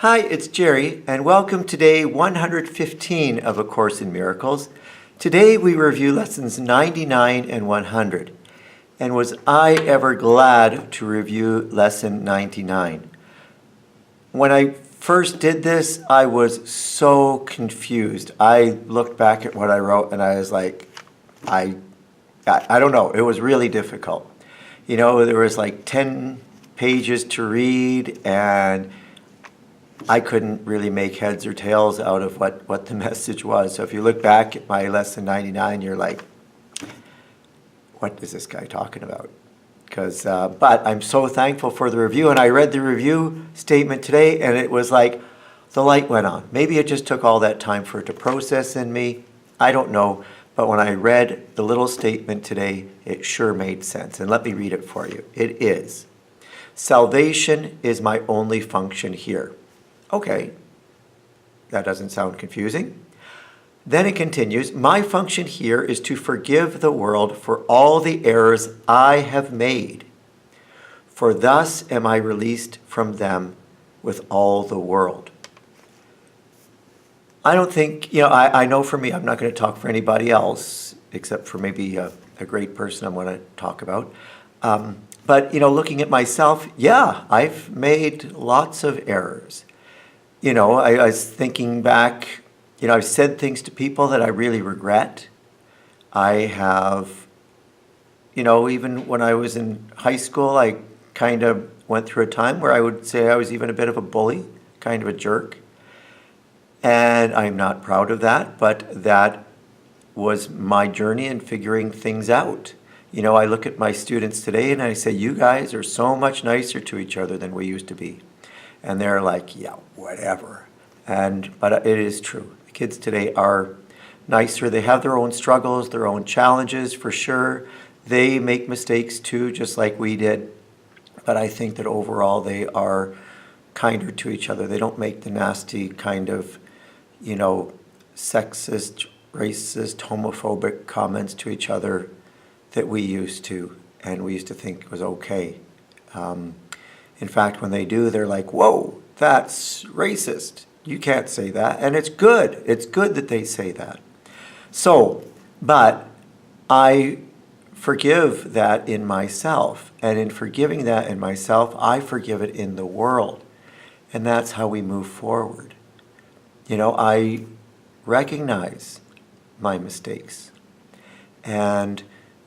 Hi, it's Gerry, and welcome to day 115 of A Course in Miracles. Today we review lessons 99 and 100. And was I ever glad to review lesson 99? When I first did this, I was so confused. I looked back at what I wrote and I was like, I don't know, it was really difficult. You know, there was like 10 pages to read and I couldn't really make heads or tails out of what the message was. So if you look back at my lesson 99, you're like, what is this guy talking about? But I'm so thankful for the review, and I read the review statement today, and it was like the light went on. Maybe it just took all that time for it to process in me. I don't know, but when I read the little statement today, it sure made sense. And let me read it for you. It is, salvation is my only function here. Okay, that doesn't sound confusing. Then it continues, my function here is to forgive the world for all the errors I have made, for thus am I released from them with all the world. I don't think, I know for me, I'm not going to talk for anybody else, except for maybe a great person I want to talk about. But, looking at myself, yeah, I've made lots of errors. I was thinking back, I've said things to people that I really regret. I have, even when I was in high school, I kind of went through a time where I would say I was even a bit of a bully, kind of a jerk. And I'm not proud of that, but that was my journey in figuring things out. I look at my students today and I say, you guys are so much nicer to each other than we used to be. And they're like, yeah, whatever. But it is true. The kids today are nicer. They have their own struggles, their own challenges, for sure. They make mistakes too, just like we did. But I think that overall they are kinder to each other. They don't make the nasty kind of, sexist, racist, homophobic comments to each other that we used to, and we used to think was okay. In fact, when they do, they're like, whoa, that's racist. You can't say that. And it's good. It's good that they say that. But I forgive that in myself. And in forgiving that in myself, I forgive it in the world. And that's how we move forward. I recognize my mistakes. And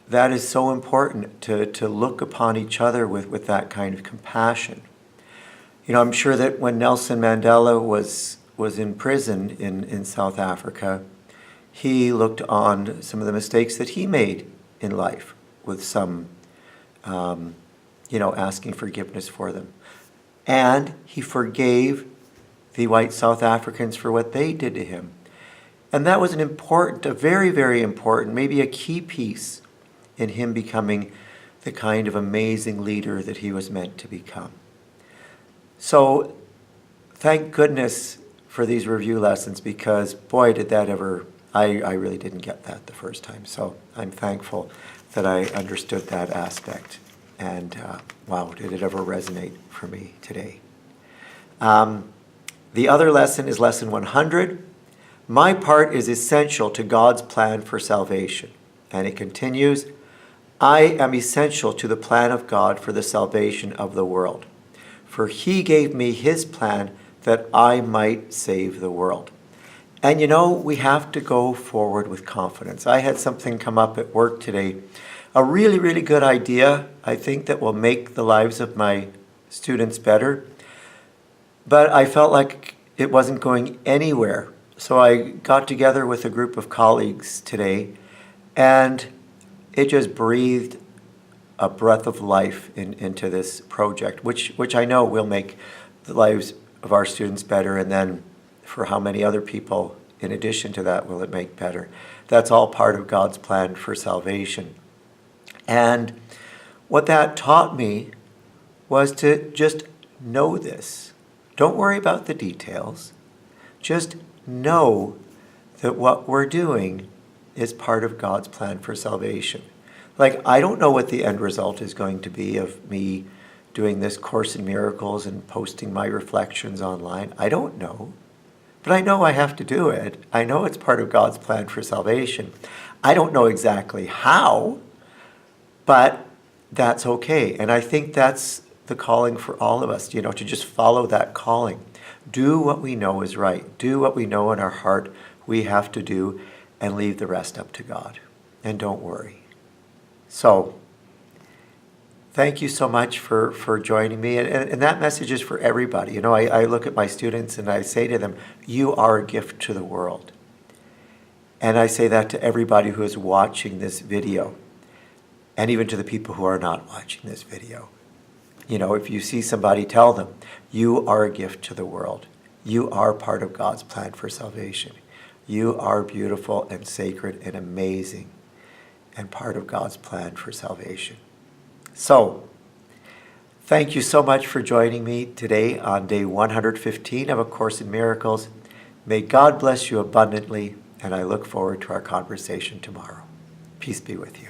that is so important to look upon each other with that kind of compassion. I'm sure that when Nelson Mandela was in prison in South Africa, he looked on some of the mistakes that he made in life with some, asking forgiveness for them. And he forgave the white South Africans for what they did to him. And that was a very, very important, maybe a key piece in him becoming the kind of amazing leader that he was meant to become. So thank goodness for these review lessons, because boy, did that ever, I really didn't get that the first time. So I'm thankful that I understood that aspect. And wow, did it ever resonate for me today. The other lesson is lesson 100. My part is essential to God's plan for salvation. And it continues, I am essential to the plan of God for the salvation of the world. For he gave me his plan that I might save the world. And we have to go forward with confidence. I had something come up at work today, a really, really good idea, I think, that will make the lives of my students better. But I felt like it wasn't going anywhere. So I got together with a group of colleagues today, and it just breathed a breath of life into this project, which I know will make the lives of our students better, and then for how many other people in addition to that will it make better. That's all part of God's plan for salvation. And what that taught me was to just know this. Don't worry about the details. Just know that what we're doing is part of God's plan for salvation. Like, I don't know what the end result is going to be of me doing this Course in Miracles and posting my reflections online? I don't know. But I know I have to do it. I know it's part of God's plan for salvation. I don't know exactly how, but that's okay. And I think that's the calling for all of us, to just follow that calling. Do what we know is right. Do what we know in our heart we have to do, and leave the rest up to God. And don't worry. So, thank you so much for joining me. And that message is for everybody. I look at my students and I say to them, you are a gift to the world. And I say that to everybody who is watching this video, and even to the people who are not watching this video. If you see somebody, tell them, you are a gift to the world. You are part of God's plan for salvation. You are beautiful and sacred and amazing, and part of God's plan for salvation. So, thank you so much for joining me today on day 115 of A Course in Miracles. May God bless you abundantly, and I look forward to our conversation tomorrow. Peace be with you.